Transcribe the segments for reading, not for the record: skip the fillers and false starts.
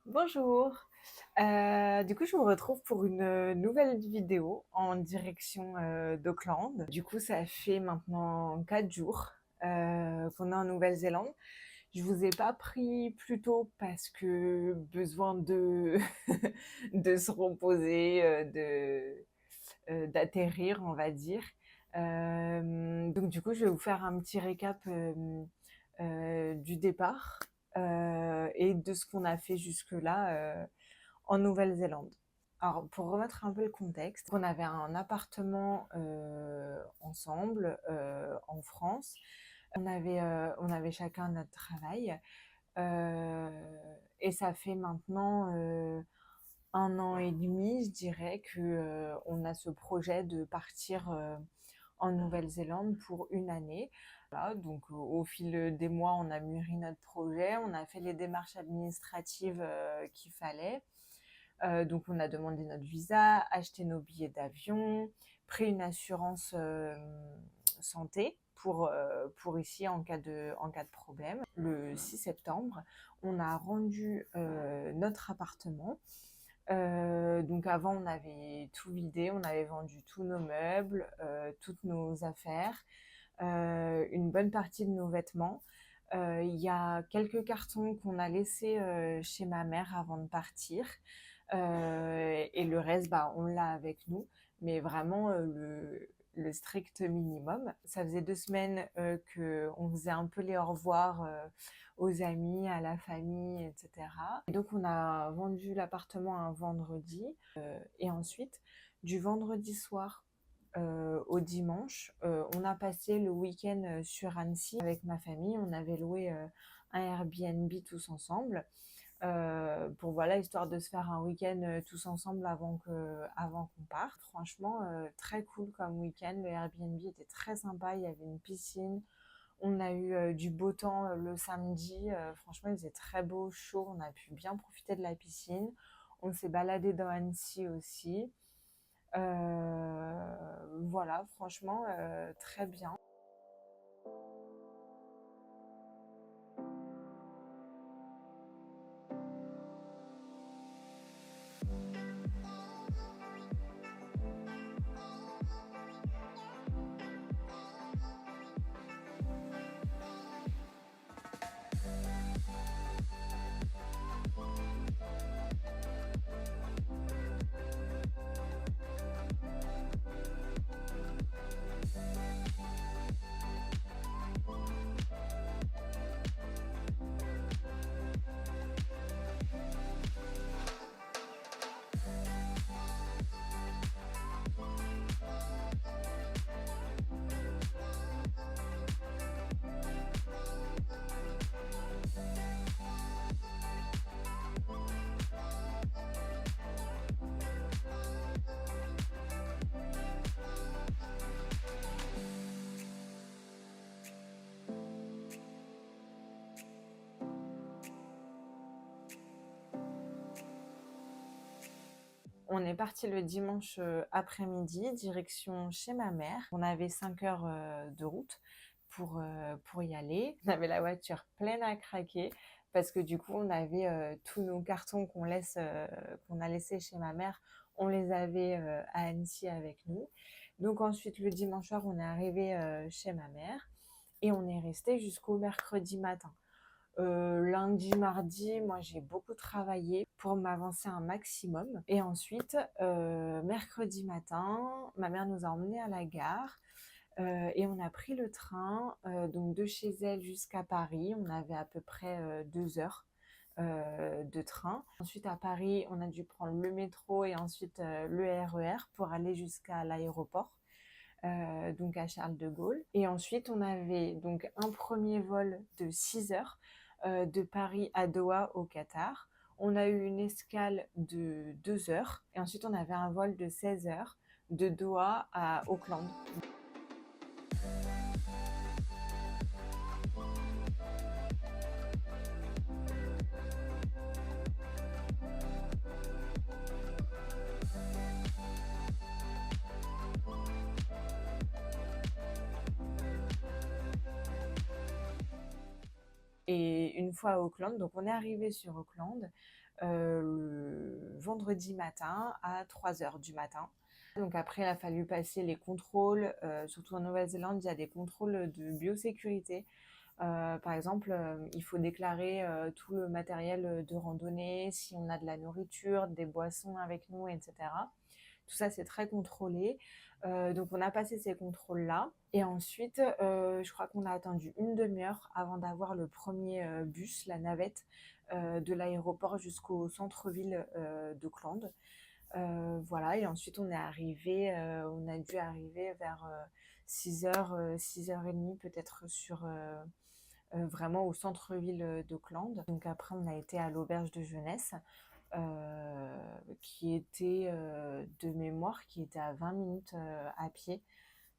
Bonjour. Du coup, je vous retrouve pour une nouvelle vidéo en direction d'Auckland. Du coup, ça fait maintenant 4 jours qu'on est en Nouvelle-Zélande. Je vous ai pas pris plus tôt parce que besoin de de se reposer, d'atterrir, on va dire. Donc du coup, je vais vous faire un petit récap du départ et de ce qu'on a fait jusque-là en Nouvelle-Zélande. Alors, pour remettre un peu le contexte, on avait un appartement ensemble en France. On avait chacun notre travail. Et ça fait maintenant 1 an et demi, je dirais, que on a ce projet de partir en Nouvelle-Zélande pour une année. Voilà, donc au fil des mois, on a mûri notre projet, on a fait les démarches administratives qu'il fallait. Donc on a demandé notre visa, acheté nos billets d'avion, pris une assurance santé pour ici en cas de problème. Le 6 septembre, on a rendu notre appartement. Donc avant, on avait tout vidé, on avait vendu tous nos meubles, toutes nos affaires, une bonne partie de nos vêtements. Il y a quelques cartons qu'on a laissés chez ma mère avant de partir. Et le reste, bah, on l'a avec nous, mais vraiment le strict minimum. Ça faisait 2 semaines qu'on faisait un peu les au revoir aux amis, à la famille, etc. Et donc on a vendu l'appartement un vendredi. Et ensuite, du vendredi soir au dimanche, on a passé le week-end sur Annecy avec ma famille. On avait loué un Airbnb tous ensemble pour voilà, histoire de se faire un week-end tous ensemble avant qu'on parte. Franchement, très cool comme week-end. Le Airbnb était très sympa. Il y avait une piscine. On a eu du beau temps le samedi. Franchement, il faisait très beau, chaud. On a pu bien profiter de la piscine. On s'est baladé dans Annecy aussi. Voilà, franchement, très bien. On est parti le dimanche après-midi, direction chez ma mère. On avait 5 heures de route pour y aller. On avait la voiture pleine à craquer parce que du coup, on avait tous nos cartons qu'on a laissés chez ma mère. On les avait à Annecy avec nous. Donc ensuite, le dimanche soir, on est arrivé chez ma mère et on est resté jusqu'au mercredi matin. Lundi, mardi, moi j'ai beaucoup travaillé pour m'avancer un maximum. Et ensuite, mercredi matin, ma mère nous a emmenés à la gare et on a pris le train donc de chez elle jusqu'à Paris. On avait à peu près 2 heures de train. Ensuite à Paris, on a dû prendre le métro et ensuite le RER pour aller jusqu'à l'aéroport. Donc à Charles de Gaulle. Et ensuite, on avait donc un premier vol de 6 heures de Paris à Doha au Qatar. On a eu une escale de 2 heures. Et ensuite, on avait un vol de 16 heures de Doha à Auckland. Et une fois à Auckland, donc on est arrivé sur Auckland le vendredi matin à 3 heures du matin. Donc après, il a fallu passer les contrôles, surtout en Nouvelle-Zélande, il y a des contrôles de biosécurité. Par exemple, il faut déclarer tout le matériel de randonnée, si on a de la nourriture, des boissons avec nous, etc. Tout ça, c'est très contrôlé. Donc, on a passé ces contrôles-là. Et ensuite, je crois qu'on a attendu une demi-heure avant d'avoir le premier bus, la navette, de l'aéroport jusqu'au centre-ville d'Auckland. Voilà, et ensuite on a dû arriver vers 6h, 6h30 peut-être vraiment au centre-ville d'Auckland. Donc après on a été à l'auberge de jeunesse, qui était de mémoire, qui était à 20 minutes à pied.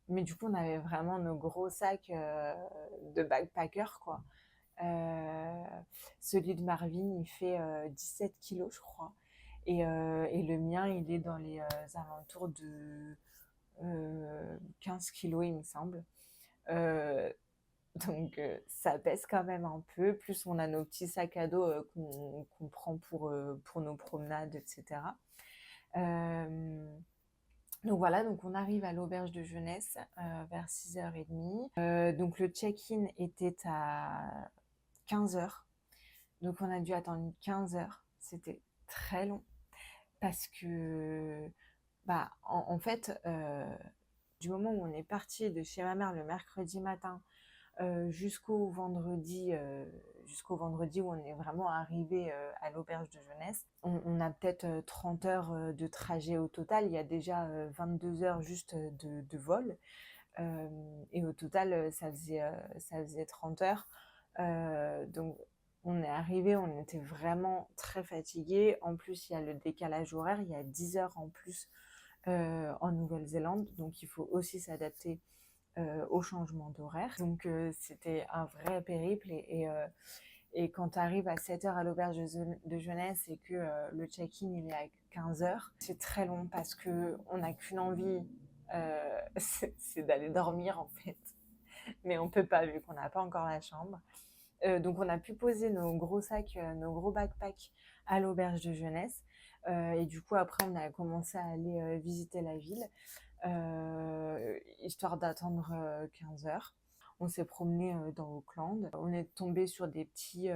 Mais du coup on avait vraiment nos gros sacs de backpacker quoi. Euh, Celui de Marvin, il fait 17 kilos, je crois. Et le mien, il est dans les alentours de 15 kilos, il me semble. Euh, donc, ça pèse quand même un peu. Plus, on a nos petits sacs à dos qu'on prend pour nos promenades, etc. Euh, donc voilà, donc on arrive à l'auberge de jeunesse vers 6h30. Donc le check-in était à 15h. Donc on a dû attendre 15 heures. C'était très long parce que, en fait, du moment où on est parti de chez ma mère le mercredi matin jusqu'au vendredi où on est vraiment arrivé à l'auberge de jeunesse, on a peut-être 30 heures de trajet au total. Il y a déjà 22 heures juste de vol. Et au total, ça faisait 30 heures. Donc, on est arrivé, on était vraiment très fatigués. En plus, il y a le décalage horaire, il y a 10 heures en plus en Nouvelle-Zélande. Donc, il faut aussi s'adapter au changement d'horaire. Donc, c'était un vrai périple. Et quand tu arrives à 7 heures à l'auberge de jeunesse et que le check-in il est à 15 heures, c'est très long parce qu'on n'a qu'une envie, c'est d'aller dormir en fait. Mais on peut pas vu qu'on n'a pas encore la chambre. Donc on a pu poser nos gros sacs, nos gros backpacks à l'auberge de jeunesse. Et du coup après on a commencé à aller visiter la ville, histoire d'attendre 15 heures. On s'est promené dans Auckland. On est tombé sur des petits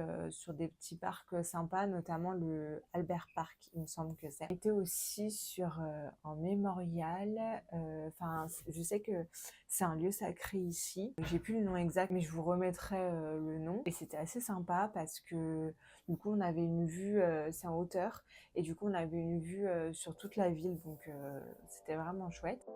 parcs sympas, notamment le Albert Park, il me semble que c'est. On était aussi sur un mémorial. Enfin, je sais que c'est un lieu sacré ici. J'ai plus le nom exact, mais je vous remettrai le nom. Et c'était assez sympa parce que du coup, on avait une vue, c'est en hauteur, et du coup, on avait une vue sur toute la ville, donc c'était vraiment chouette.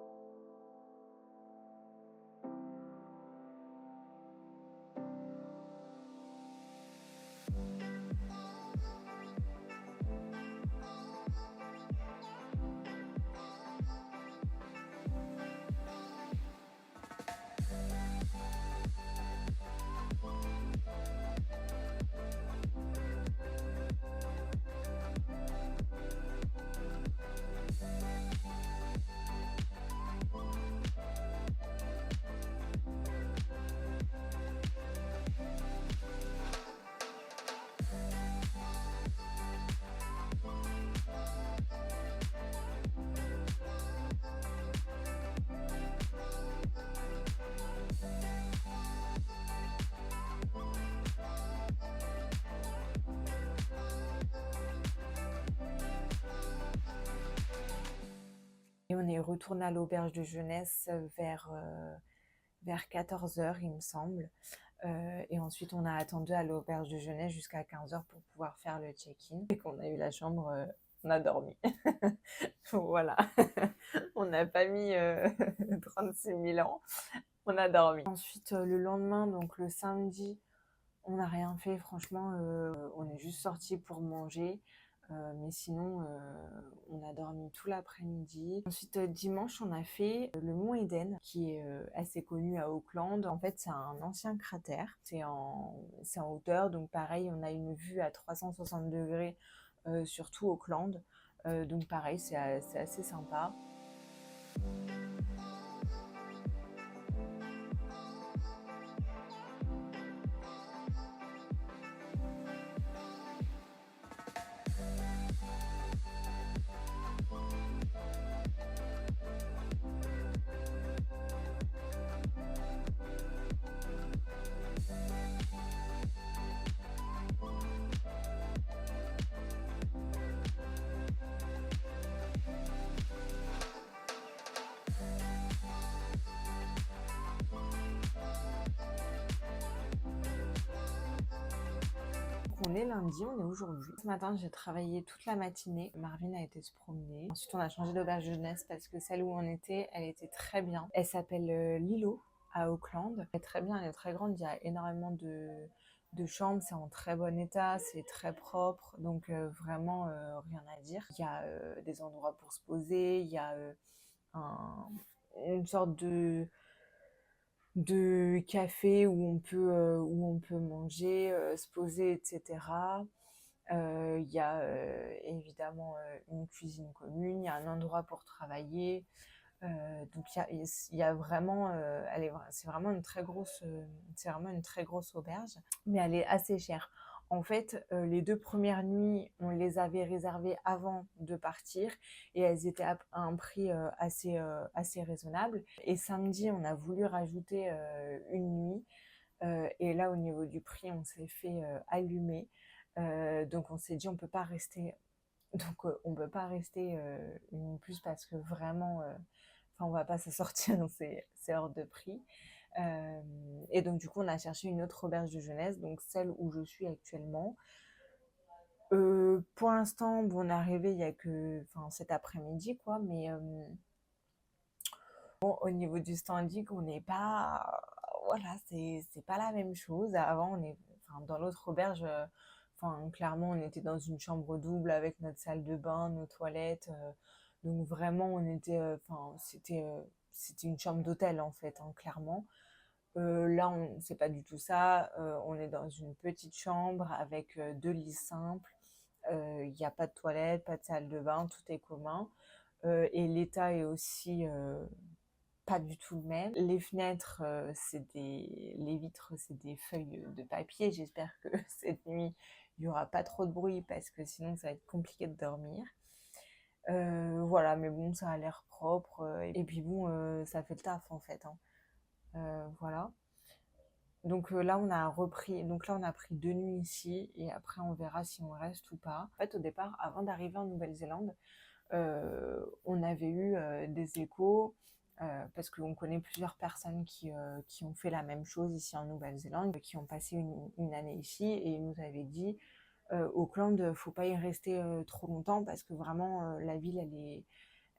Et on est retourné à l'auberge de jeunesse vers 14 heures, il me semble. Et ensuite, on a attendu à l'auberge de jeunesse jusqu'à 15 heures pour pouvoir faire le check-in. Et qu'on a eu la chambre, on a dormi. Voilà. On n'a pas mis 36 000 ans. On a dormi. Ensuite, le lendemain, donc le samedi, on n'a rien fait. Franchement, on est juste sorti pour manger. Mais sinon, on a dormi tout l'après-midi. Ensuite, dimanche, on a fait le mont Eden, qui est assez connu à Auckland. En fait, c'est un ancien cratère. C'est en hauteur, donc pareil, on a une vue à 360 degrés sur tout Auckland. Donc pareil, c'est assez sympa. on est lundi, on est aujourd'hui. Ce matin, j'ai travaillé toute la matinée. Marvin a été se promener. Ensuite, on a changé d'auberge de jeunesse parce que celle où on était, elle était très bien. Elle s'appelle Lilo à Auckland. Elle est très bien, elle est très grande. Il y a énormément de chambres, c'est en très bon état, c'est très propre, donc vraiment rien à dire. Il y a des endroits pour se poser, il y a une sorte de café où on peut manger, se poser, etc. Il y a évidemment une cuisine commune, il y a un endroit pour travailler. Donc il y a vraiment, c'est vraiment c'est vraiment une très grosse auberge, mais elle est assez chère. En fait, les 2 premières nuits, on les avait réservées avant de partir et elles étaient à un prix assez raisonnable. Et samedi, on a voulu rajouter une nuit. Et là, au niveau du prix, on s'est fait allumer. Donc on s'est dit, on peut pas rester. Donc on peut pas rester une nuit plus parce que vraiment, enfin, on va pas s'en sortir, c'est hors de prix. Et donc du coup, on a cherché une autre auberge de jeunesse, donc celle où je suis actuellement. Pour l'instant, bon, on est arrivé il y a que, enfin, cet après-midi, quoi, mais bon, au niveau du standing, on n'est pas, voilà, c'est pas la même chose. Avant, enfin, dans l'autre auberge, enfin, clairement, on était dans une chambre double avec notre salle de bain, nos toilettes. Donc vraiment, enfin, c'était une chambre d'hôtel en fait, hein, clairement. Là, c'est pas du tout ça. On est dans une petite chambre avec 2 lits simples. Il n'y a pas de toilette, pas de salle de bain, tout est commun. Et l'état est aussi pas du tout le même. Les fenêtres, les vitres, c'est des feuilles de papier. J'espère que cette nuit, il n'y aura pas trop de bruit parce que sinon, ça va être compliqué de dormir. Voilà, mais bon, ça a l'air propre. Et puis bon, ça fait le taf en fait, hein. Voilà. Donc là, on a pris 2 nuits ici et après, on verra si on reste ou pas. En fait, au départ, avant d'arriver en Nouvelle-Zélande, on avait eu des échos parce qu'on connaît plusieurs personnes qui ont fait la même chose ici en Nouvelle-Zélande, qui ont passé une année ici et ils nous avaient dit Auckland, faut pas y rester trop longtemps parce que vraiment la ville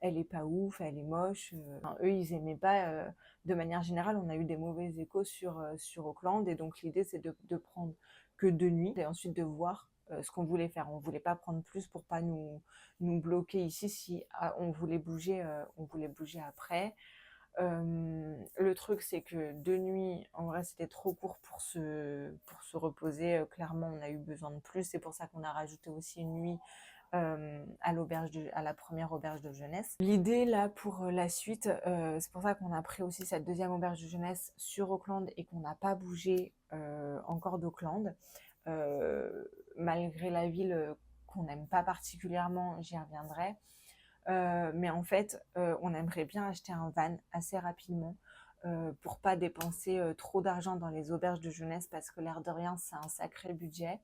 elle est pas ouf, elle est moche. Enfin, eux ils aimaient pas. De manière générale, on a eu des mauvais échos sur Auckland et donc l'idée c'est de prendre que 2 nuits et ensuite de voir ce qu'on voulait faire. On voulait pas prendre plus pour pas nous bloquer ici si on voulait bouger après. Le truc, c'est que 2 nuits, en vrai, c'était trop court pour se reposer. Clairement, on a eu besoin de plus. C'est pour ça qu'on a rajouté aussi une nuit à la première auberge de jeunesse. L'idée, là, pour la suite, c'est pour ça qu'on a pris aussi cette deuxième auberge de jeunesse sur Auckland et qu'on n'a pas bougé encore d'Auckland. Malgré la ville qu'on n'aime pas particulièrement, j'y reviendrai. Mais en fait, on aimerait bien acheter un van assez rapidement pour pas dépenser trop d'argent dans les auberges de jeunesse parce que l'air de rien, c'est un sacré budget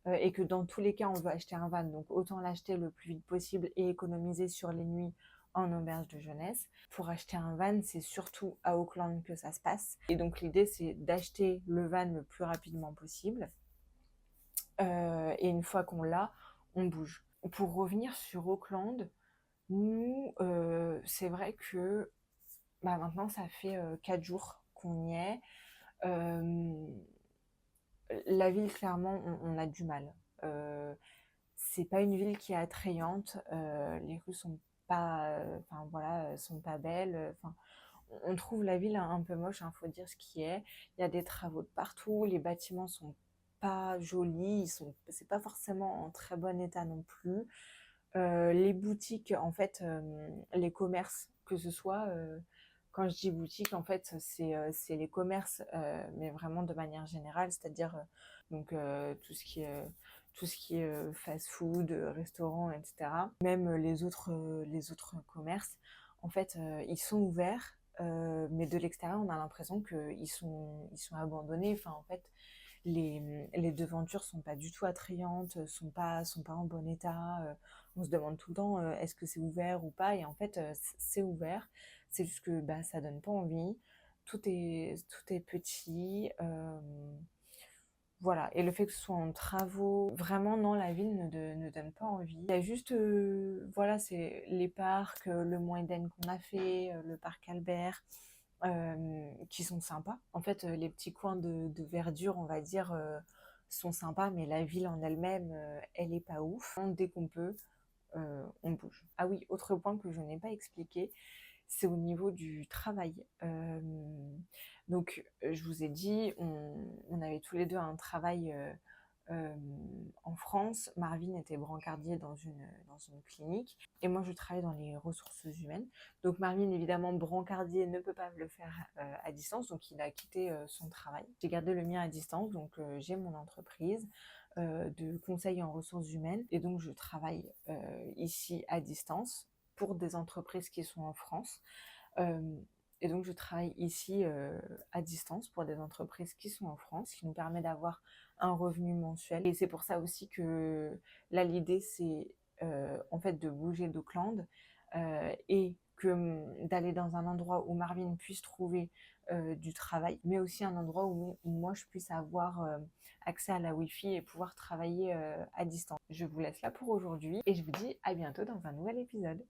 et que dans tous les cas, on veut acheter un van. Donc autant l'acheter le plus vite possible et économiser sur les nuits en auberge de jeunesse. Pour acheter un van, c'est surtout à Auckland que ça se passe. Et donc l'idée, c'est d'acheter le van le plus rapidement possible. Et une fois qu'on l'a, on bouge. Pour revenir sur Auckland, nous, c'est vrai que bah, maintenant, ça fait 4 jours qu'on y est. Euh, la ville, clairement, on a du mal. C'est pas une ville qui est attrayante. Les rues sont pas, enfin voilà, sont pas belles. Enfin, on trouve la ville un peu moche, il faut dire ce qui est. Il y a des travaux de partout. Les bâtiments sont pas jolis. C'est pas forcément en très bon état non plus. Les boutiques, en fait, les commerces, que ce soit, quand je dis boutique, en fait, c'est les commerces, mais vraiment de manière générale, c'est-à-dire donc tout ce qui est fast-food, restaurant, etc. Même les autres commerces, en fait, ils sont ouverts, mais de l'extérieur, on a l'impression ils sont abandonnés. Enfin, en fait, les devantures sont pas du tout attrayantes, sont pas en bon état. On se demande tout le temps est-ce que c'est ouvert ou pas. Et en fait, c'est ouvert. C'est juste que bah, ça donne pas envie. Tout est petit. Voilà, et le fait que ce soit en travaux, vraiment non, la ville ne donne pas envie. Il y a juste, voilà, c'est les parcs, le Mont Eden qu'on a fait, le parc Albert, qui sont sympas. En fait, les petits coins de verdure, on va dire, sont sympas, mais la ville en elle-même, elle est pas ouf. Dès qu'on peut, on bouge. Ah oui, autre point que je n'ai pas expliqué, c'est au niveau du travail. Donc, je vous ai dit, on avait tous les deux un travail en France. Marvin était brancardier dans une clinique et moi, je travaille dans les ressources humaines. Donc, Marvin, évidemment, brancardier ne peut pas le faire à distance, donc il a quitté son travail. J'ai gardé le mien à distance, donc j'ai mon entreprise de conseil en ressources humaines et donc je travaille ici à distance pour des entreprises qui sont en France. Euh, et donc, je travaille ici à distance pour des entreprises qui sont en France, ce qui nous permet d'avoir un revenu mensuel. Et c'est pour ça aussi que là, l'idée, c'est en fait de bouger d'Auckland et d'aller dans un endroit où Marvin puisse trouver du travail, mais aussi un endroit où moi, je puisse avoir accès à la Wi-Fi et pouvoir travailler à distance. Je vous laisse là pour aujourd'hui et je vous dis à bientôt dans un nouvel épisode.